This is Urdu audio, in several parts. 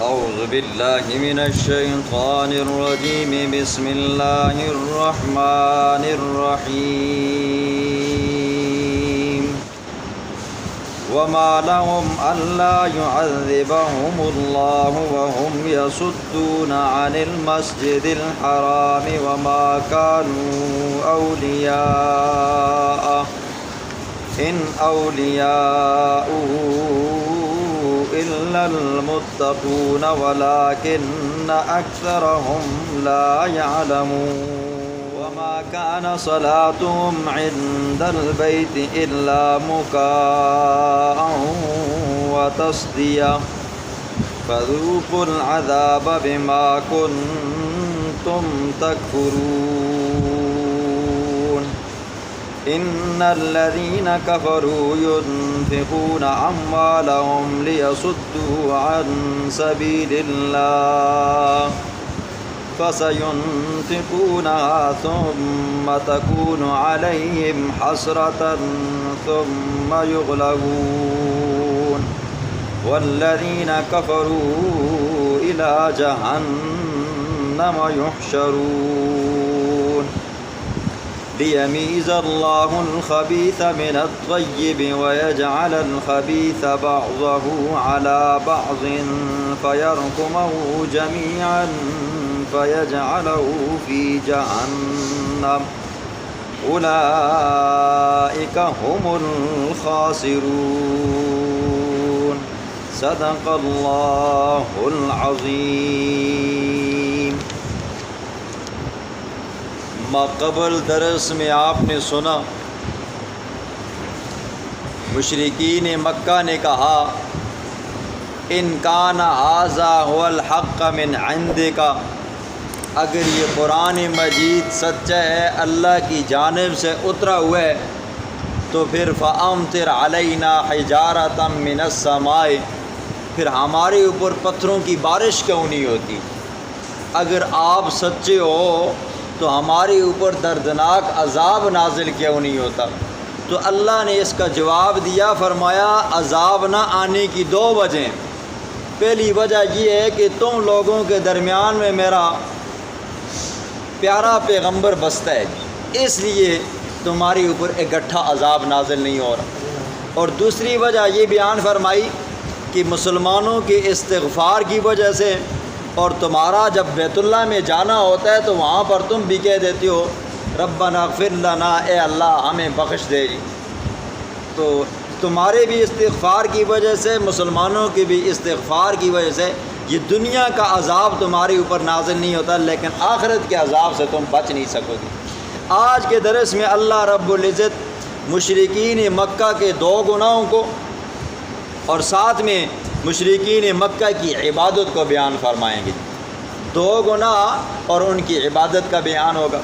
أعوذ بالله من الشيطان الرجيم بسم الله الرحمن الرحيم وما لهم ألا يعذبهم الله وهم يصدون عن المسجد الحرام وما كانوا أولياءه إن أولياؤه إلا المتقون ولكن أكثرهم لا يعلمون وما كان صلاتهم عند البيت إلا مكاء وتصدية فذوقوا العذاب بما كنتم تكفرون إن الذين كفروا ينفقون أموالهم ليصدوا عن سبيل الله فسينفقونها ثم تكون عليهم حسرة ثم يغلبون والذين كفروا إلى جهنم يحشرون ليميز الله الخبيث من الطيب ويجعل الخبيث بعضه على بعض فيركمه جميعا فيجعله في جهنم أولئك هم الخاسرون صدق الله العظيم. ماقبل درس میں آپ نے سنا مشرکین مکہ نے کہا ان کان ھذا ھو الحق من عندک، اگر یہ قرآن مجید سچا ہے اللہ کی جانب سے اترا ہوا ہے تو پھر فامطر علینا حجارۃ من السماء، پھر ہمارے اوپر پتھروں کی بارش کیوں نہیں ہوتی؟ اگر آپ سچے ہو تو ہمارے اوپر دردناک عذاب نازل کیوں نہیں ہوتا؟ تو اللہ نے اس کا جواب دیا، فرمایا عذاب نہ آنے کی دو وجہیں. پہلی وجہ یہ ہے کہ تم لوگوں کے درمیان میں میرا پیارا پیغمبر بستا ہے، اس لیے تمہارے اوپر اکٹھا عذاب نازل نہیں ہو رہا. اور دوسری وجہ یہ بیان فرمائی کہ مسلمانوں کے استغفار کی وجہ سے، اور تمہارا جب بیت اللہ میں جانا ہوتا ہے تو وہاں پر تم بھی کہہ دیتے ہو ربنا اغفر لنا، اے اللہ ہمیں بخش دے. تو تمہارے بھی استغفار کی وجہ سے، مسلمانوں کے بھی استغفار کی وجہ سے یہ دنیا کا عذاب تمہارے اوپر نازل نہیں ہوتا، لیکن آخرت کے عذاب سے تم بچ نہیں سکو گے. آج کے درس میں اللہ رب العزت مشرکین مکہ کے دو گناہوں کو اور ساتھ میں مشرکین مکہ کی عبادت کو بیان فرمائیں گے. دو گناہ اور ان کی عبادت کا بیان ہوگا.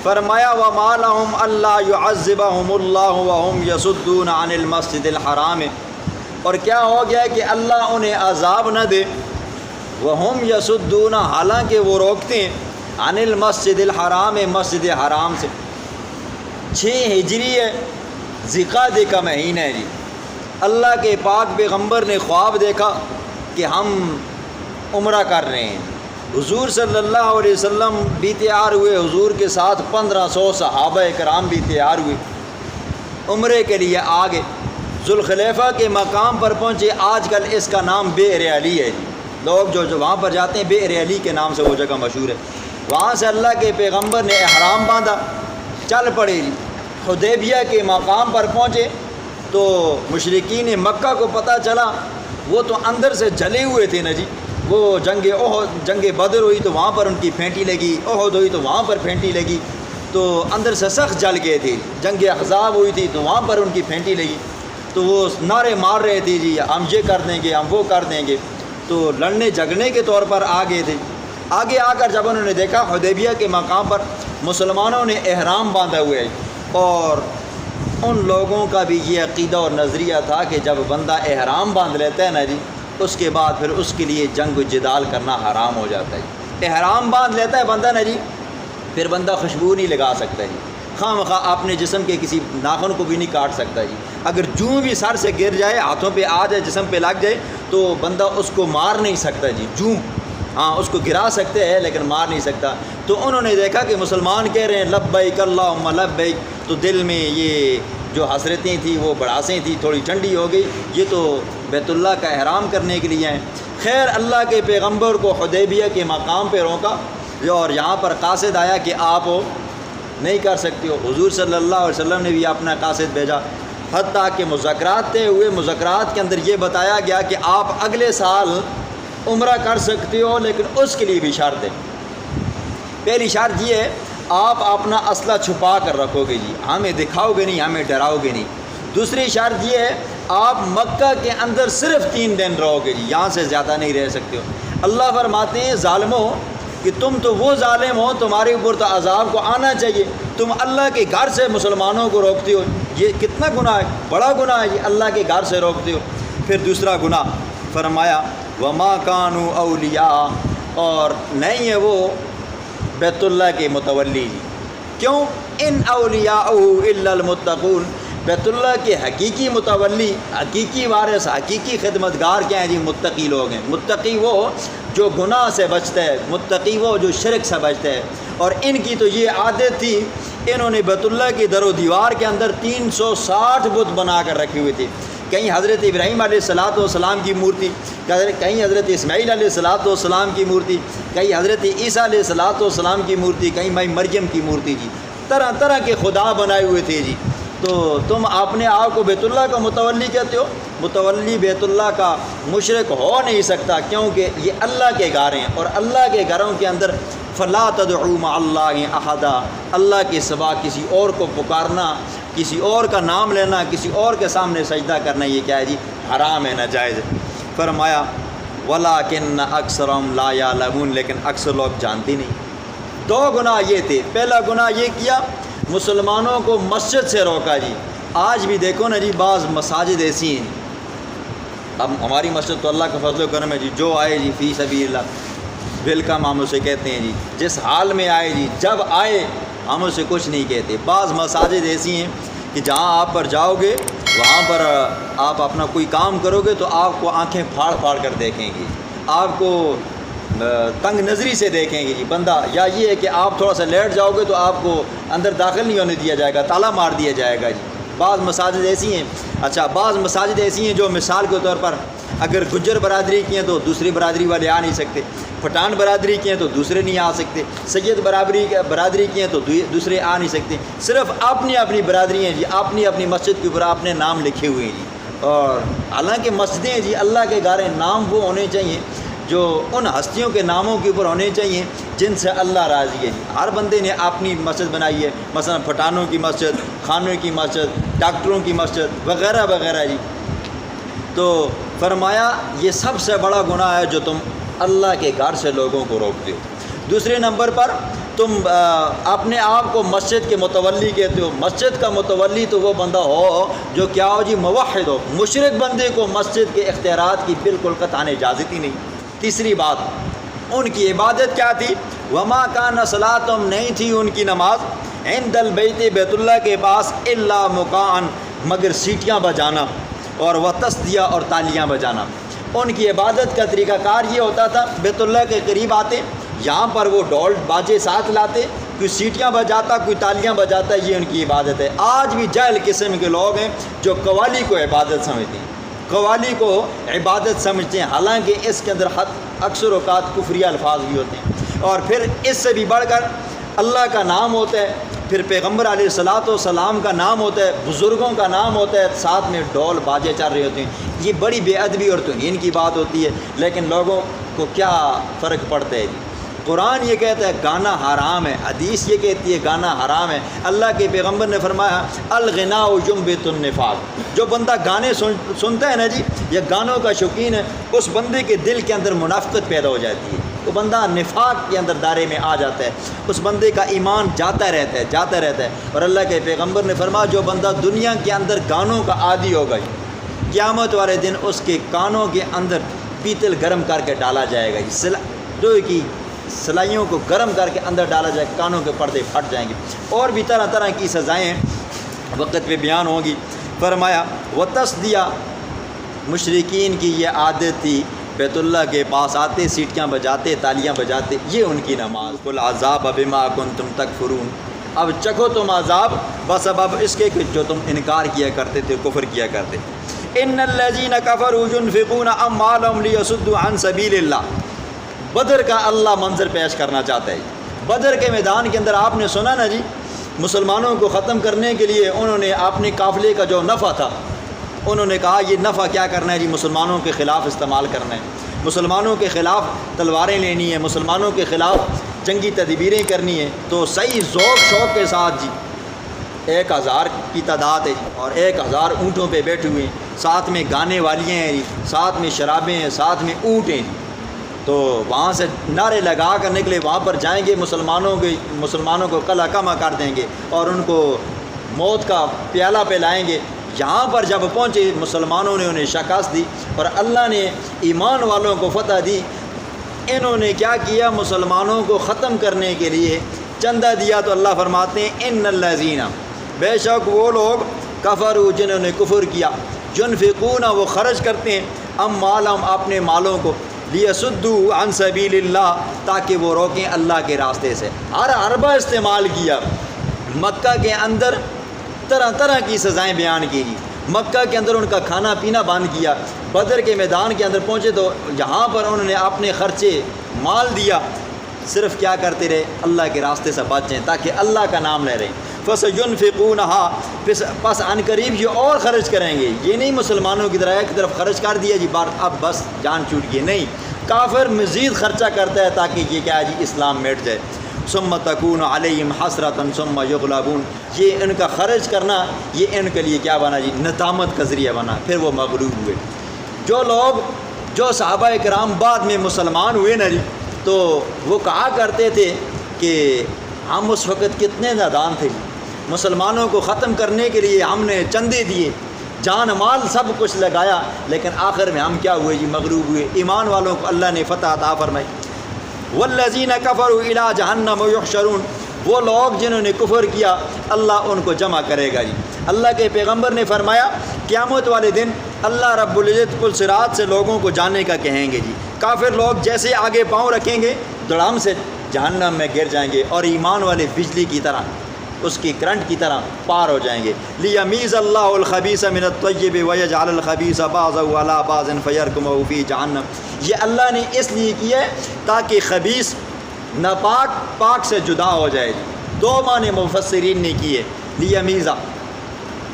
فرمایا وَمَا لَهُمْ أَلَّا يُعَذِّبَهُمُ اللَّهُ وَهُمْ يَصُدُّونَ عَنِ الْمَسْجِدِ الْحَرَامِ، اور کیا ہو گیا کہ اللہ انہیں عذاب نہ دے، وَهُمْ يَصُدُّونَ حالانکہ وہ روکتے ہیں، عن المسجد الحرام مسجد حرام سے. 6 ہجری ہے، ذی-القعدہ کا مہینہ ہے جی. اللہ کے پاک پیغمبر نے خواب دیکھا کہ ہم عمرہ کر رہے ہیں. حضور صلی اللہ علیہ وسلم بھی تیار ہوئے، حضور کے ساتھ 1500 صحابہ کرام بھی تیار ہوئے، عمرے کے لیے آگے ذوالخلیفہ کے مقام پر پہنچے. آج کل اس کا نام بئر علی ہے. لوگ جو وہاں پر جاتے ہیں بئر علی کے نام سے وہ جگہ مشہور ہے. وہاں سے اللہ کے پیغمبر نے احرام باندھا، چل پڑے. حدیبیہ کے مقام پر پہنچے تو مشرکین مکہ کو پتہ چلا، وہ تو اندر سے جلے ہوئے تھے نا جی. وہ جنگ بدر ہوئی تو وہاں پر ان کی پھینٹی لگی، احد ہوئی تو وہاں پر پھینٹی لگی، تو اندر سے سخت جل گئے تھے. جنگ احزاب ہوئی تھی تو وہاں پر ان کی پھینٹی لگی، تو وہ نعرے مار رہے تھے جی ہم یہ کر دیں گے، ہم وہ کر دیں گے. تو لڑنے جھگڑنے کے طور پر آ گئے تھے. آگے آ کر جب انہوں نے دیکھا حدیبیہ کے مقام پر مسلمانوں نے احرام باندھا ہوا ہے، اور ان لوگوں کا بھی یہ عقیدہ اور نظریہ تھا کہ جب بندہ احرام باندھ لیتا ہے نا جی، اس کے بعد پھر اس کے لیے جنگ و جدال کرنا حرام ہو جاتا ہے. احرام باندھ لیتا ہے بندہ نا جی، پھر بندہ خوشبو نہیں لگا سکتا جی، خواہ مخواہ اپنے جسم کے کسی ناخن کو بھی نہیں کاٹ سکتا جی. اگر جوں بھی سر سے گر جائے، ہاتھوں پہ آ جائے، جسم پہ لگ جائے تو بندہ اس کو مار نہیں سکتا جی، ہاں اس کو گرا سکتے ہیں لیکن مار نہیں سکتا۔ تو انہوں نے دیکھا کہ مسلمان کہہ رہے ہیں لبیک اللہم لبیک، تو دل میں یہ جو حسرتیں تھیں وہ بڑاسیں تھیں تھوڑی ٹھنڈی ہو گئی، یہ تو بیت اللہ کا احرام کرنے کے لیے ہیں۔ خیر اللہ کے پیغمبر کو حدیبیہ کے مقام پہ روکا، اور یہاں پر قاصد آیا کہ آپ نہیں کر سکتے ہو۔ حضور صلی اللہ علیہ وسلم نے بھی اپنا قاصد بھیجا، حتیٰ کہ مذاکرات طے ہوئے۔ مذاکرات کے اندر یہ بتایا گیا کہ آپ اگلے سال عمرہ کر سکتے ہو، لیکن اس کے لیے بھی شرط ہے۔ پہلی شرط یہ ہے آپ اپنا اسلحہ چھپا کر رکھو گے جی، ہمیں دکھاؤ گے نہیں، ہمیں ڈراؤ گے نہیں۔ دوسری شرط یہ ہے آپ مکہ کے اندر صرف 3 دن رہو گے جی، یہاں سے زیادہ نہیں رہ سکتے ہو۔ اللہ فرماتے ہیں ظالموں کہ تم تو وہ ظالم ہو، تمہارے اوپر تو عذاب کو آنا چاہیے، تم اللہ کے گھر سے مسلمانوں کو روکتے ہو، یہ کتنا گناہ ہے، بڑا گناہ ہے یہ، اللہ کے گھر سے روکتے ہو۔ پھر دوسرا گناہ فرمایا وما کانوا اولیاء، اور نہیں ہے وہ بیت اللہ کے متولی جی۔ کیوں؟ ان اولیاء الا المتقون، بیت اللہ کے حقیقی متولی، حقیقی وارث، حقیقی خدمتگار کیا ہیں جی؟ متقی لوگ ہیں۔ متقی وہ جو گناہ سے بچتا ہے، متقی وہ جو شرک سے بچتا ہے۔ اور ان کی تو یہ عادت تھی، انہوں نے بیت اللہ کی در و دیوار کے اندر 360 بت بنا کر رکھے ہوئے تھے۔ کہیں حضرت ابراہیم علیہ السلام کی مورتی، کہیں حضرت اسماعیل علیہ السلام کی مورتی، کہیں حضرت عیسیٰ علیہ السلام کی مورتی، کہیں مائی مریم کی مورتی جی، طرح طرح کے خدا بنائے ہوئے تھے جی۔ تو تم اپنے آپ کو بیت اللہ کا متولی کہتے ہو؟ متولی بیت اللہ کا مشرک ہو نہیں سکتا، کیونکہ یہ اللہ کے گھر ہیں، اور اللہ کے گھروں کے اندر فلا تدعوا مع اللہ احدا، اللہ کے سوا کسی اور کو پکارنا، کسی اور کا نام لینا، کسی اور کے سامنے سجدہ کرنا، یہ کیا ہے جی؟ حرام ہے، ناجائز ہے۔ فرمایا وَلَٰكِنَّ أَكْثَرَهُمْ لَا يَعْلَمُونَ، لیکن اکثر لوگ جانتے نہیں۔ 2 گناہ یہ تھے۔ پہلا گناہ یہ کیا، مسلمانوں کو مسجد سے روکا جی۔ آج بھی دیکھو نا جی، بعض مساجد ایسی ہیں، اب ہماری مسجد تو اللہ کا فضل و کرم ہے جی، جو آئے جی فی سبیل اللہ ویلکم ہم اسے کہتے ہیں جی، جس حال میں آئے جی، جب آئے ہم اسے کچھ نہیں کہتے۔ بعض مساجد ایسی ہیں کہ جہاں آپ پر جاؤ گے، وہاں پر آپ اپنا کوئی کام کرو گے تو آپ کو آنکھیں پھاڑ پھاڑ کر دیکھیں گے، آپ کو تنگ نظری سے دیکھیں گے جی بندہ، یا یہ ہے کہ آپ تھوڑا سا لیٹ جاؤ گے تو آپ کو اندر داخل نہیں ہونے دیا جائے گا، تالا مار دیا جائے گا جی۔ بعض مساجد ایسی ہیں، اچھا بعض مساجد ایسی ہیں جو مثال کے طور پر اگر گجر برادری کی ہیں تو دوسری برادری والے آ نہیں سکتے، پٹھان برادری کی ہیں تو دوسرے نہیں آ سکتے، سید برادری کی ہیں تو دوسرے آ نہیں سکتے، صرف اپنی اپنی برادری ہیں جی، اپنی اپنی مسجد کے اوپر اپنے نام لکھے ہوئے ہیں جی۔ اور حالانکہ مسجدیں جی اللہ کے گھر ہیں، نام وہ ہونے چاہیے جو ان ہستیوں کے ناموں کے اوپر ہونے چاہیے جن سے اللہ راضی ہے جی۔ ہر بندے نے اپنی مسجد بنائی ہے، مثلا پٹھانوں کی مسجد، خانوں کی مسجد، ڈاکٹروں کی مسجد وغیرہ وغیرہ جی۔ تو فرمایا یہ سب سے بڑا گناہ ہے جو تم اللہ کے گھر سے لوگوں کو روکتے ہو۔ دوسرے نمبر پر تم اپنے آپ کو مسجد کے متولی کہتے ہو۔ مسجد کا متولی تو وہ بندہ ہو جو کیا ہو جی؟ موحد ہو۔ مشرک بندے کو مسجد کے اختیارات کی بالکل قطعاً اجازت ہی نہیں۔ تیسری بات، ان کی عبادت کیا تھی؟ وما کان صلاتہم، نہیں تھی ان کی نماز، عند البیت، بیت اللہ کے پاس، الا مکان، مگر سیٹیاں بجانا، اور وتصدیہ، اور تالیاں بجانا۔ ان کی عبادت کا طریقہ کار یہ ہوتا تھا، بیت اللہ کے قریب آتے، یہاں پر وہ ڈول باجے ساتھ لاتے، کوئی سیٹیاں بجاتا، کوئی تالیاں بجاتا، یہ ان کی عبادت ہے۔ آج بھی جاہل قسم کے لوگ ہیں جو قوالی کو عبادت سمجھتے ہیں، قوالی کو عبادت سمجھتے ہیں، حالانکہ اس کے اندر اکثر اوقات کفریہ الفاظ بھی ہوتے ہیں، اور پھر اس سے بھی بڑھ کر اللہ کا نام ہوتا ہے، پھر پیغمبر علیہ السلام کا نام ہوتا ہے، بزرگوں کا نام ہوتا ہے، ساتھ میں ڈول باجے چل رہے ہوتے ہیں۔ یہ بڑی بے ادبی اور توہین کی بات ہوتی ہے، لیکن لوگوں کو کیا فرق پڑتا ہے جی؟ قرآن یہ کہتا ہے گانا حرام ہے، حدیث یہ کہتی ہے گانا حرام ہے۔ اللہ کے پیغمبر نے فرمایا الغناء ينبت النفاق، جو بندہ گانے سنتا ہے نا جی، یا گانوں کا شوقین ہے، اس بندے کے دل کے اندر منافقت پیدا ہو جاتی ہے، وہ بندہ نفاق کے اندر دائرے میں آ جاتا ہے، اس بندے کا ایمان جاتا رہتا ہے۔ اور اللہ کے پیغمبر نے فرمایا جو بندہ دنیا کے اندر گانوں کا عادی ہوگا، قیامت والے دن اس کے کانوں کے اندر پیتل گرم کر کے ڈالا جائے گا جی، لوہے کی سلائیوں کو گرم کر کے اندر ڈالا جائے، کانوں کے پردے پھٹ جائیں گے، اور بھی طرح طرح کی سزائیں وقت پہ بیان ہوں گی۔ فرمایا وتصدیہ، مشرکین کی یہ عادت تھی، بیت اللہ کے پاس آتے، سیٹیاں بجاتے، تالیاں بجاتے، یہ ان کی نماز۔ قل عذاب بما کنتم تکفرون، اب چکھو تم عذاب بسبب اس کے کہ جو تم انکار کیا کرتے تھے، کفر کیا کرتے۔ ان الذین کفروا ينفقون اموالهم لیصدوا عن سبیل اللہ، بدر کا اللہ منظر پیش کرنا چاہتا ہے۔ بدر کے میدان کے اندر آپ نے سنا نا جی، مسلمانوں کو ختم کرنے کے لیے انہوں نے اپنے قافلے کا جو نفع تھا، انہوں نے کہا یہ نفع کیا کرنا ہے جی، مسلمانوں کے خلاف استعمال کرنا ہے، مسلمانوں کے خلاف تلواریں لینی ہیں، مسلمانوں کے خلاف جنگی تدبیریں کرنی ہیں۔ تو صحیح ذوق شوق کے ساتھ جی 1000 کی تعداد ہے جی، اور 1000 اونٹوں پہ بیٹھے ہوئے ہیں، ساتھ میں گانے والیاں ہیں جی، ساتھ میں شرابیں ہیں، ساتھ میں اونٹ ہیں۔ تو وہاں سے نعرے لگا کر نکلے، وہاں پر جائیں گے، مسلمانوں کو کلا کما کر دیں گے اور ان کو موت کا پیالہ پلائیں گے۔ یہاں پر جب پہنچے مسلمانوں نے انہیں شکست دی اور اللہ نے ایمان والوں کو فتح دی۔ انہوں نے کیا کیا، مسلمانوں کو ختم کرنے کے لیے چندہ دیا۔ تو اللہ فرماتے ہیں ان الذین، بے شک وہ لوگ کفروا جنہوں نے کفر کیا، ينفقون وہ خرچ کرتے ہیں، اموالہم اپنے مالوں کو، لیصدوا عن سبیل اللہ تاکہ وہ روکیں اللہ کے راستے سے۔ ہر حربہ استعمال کیا، مکہ کے اندر طرح طرح کی سزائیں بیان کی گئی، مکہ کے اندر ان کا کھانا پینا بند کیا۔ بدر کے میدان کے اندر پہنچے تو یہاں پر انہوں نے اپنے خرچے مال دیا، صرف کیا کرتے رہے، اللہ کے راستے سے بچیں تاکہ اللہ کا نام لے رہے۔ فَسَيُنْفِقُونَهَا، پس عن قریب یہ اور خرچ کریں گے۔ یہ نہیں مسلمانوں کی طرح ایک طرف خرچ کر دیا جی بار اب بس جان چھوٹ گئی، نہیں، کافر مزید خرچہ کرتا ہے تاکہ یہ کیا ہے جی اسلام مٹ جائے۔ ثم تکون علیہم حسرۃ ثم یغلبون، یہ ان کا خرچ کرنا یہ ان کے لیے کیا بنا جی، ندامت کا ذریعہ بنا، پھر وہ مغلوب ہوئے۔ جو صحابہ کرام بعد میں مسلمان ہوئے نا جی، تو وہ کہا کرتے تھے کہ ہم اس وقت کتنے نادان تھے، مسلمانوں کو ختم کرنے کے لیے ہم نے چندے دیے، جان مال سب کچھ لگایا، لیکن آخر میں ہم کیا ہوئے جی، مغلوب ہوئے۔ ایمان والوں کو اللہ نے فتح عطا فرمائی۔ والذین کفروا الی جہنم یحشرون، وہ لوگ جنہوں نے کفر کیا اللہ ان کو جمع کرے گا جی۔ اللہ کے پیغمبر نے فرمایا قیامت والے دن اللہ رب العزت پل صراط سے لوگوں کو جانے کا کہیں گے جی۔ کافر لوگ جیسے آگے پاؤں رکھیں گے دڑام سے جہنم میں گر جائیں گے، اور ایمان والے بجلی کی طرح، اس کی کرنٹ کی طرح پار ہو جائیں گے۔ لیمیز اللہ الخبیث من الطیب ویجعل الخبیث بعضہ علی بعض فیرکمہ فی جہنم، یہ اللہ نے اس لیے کیا ہے تاکہ خبیث ناپاک پاک سے جدا ہو جائے۔ دو معنی مفسرین نے کیے لیمیزہ،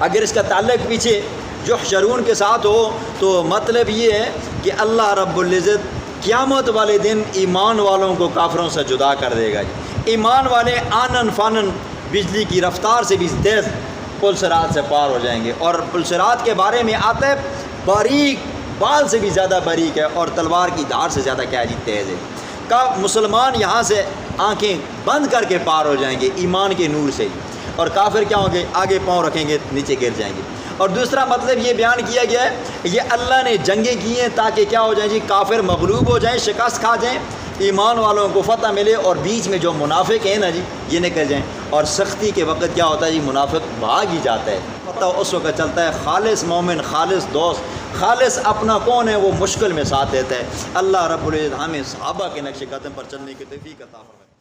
اگر اس کا تعلق پیچھے یحشرون کے ساتھ ہو تو مطلب یہ ہے کہ اللہ رب العزت قیامت والے دن ایمان والوں کو کافروں سے جدا کر دے گا جی۔ ایمان والے آنن فانن بجلی کی رفتار سے بھی تیز پل صراط سے پار ہو جائیں گے، اور پل صراط کے بارے میں آتا ہے باریک، بال سے بھی زیادہ باریک ہے اور تلوار کی دھار سے زیادہ کیا جی تیز ہے۔ مسلمان یہاں سے آنکھیں بند کر کے پار ہو جائیں گے ایمان کے نور سے، اور کافر کیا ہوں گے، آگے پاؤں رکھیں گے نیچے گر جائیں گے۔ اور دوسرا مطلب یہ بیان کیا گیا ہے یہ اللہ نے جنگیں کی ہیں تاکہ کیا ہو جائیں جی، کافر مغلوب ہو جائیں، شکست کھا جائیں، ایمان والوں کو فتح ملے، اور بیچ میں جو منافق ہیں نا جی یہ نکل جائیں۔ اور سختی کے وقت کیا ہوتا ہے جی، منافق بھاگ ہی جاتا ہے، پتہ اس وقت چلتا ہے خالص مومن، خالص دوست، خالص اپنا کون ہے وہ مشکل میں ساتھ دیتا ہے۔ اللہ رب العزت ہمیں صحابہ کے نقش قدم پر چلنے کی توفیق عطا فرمائے۔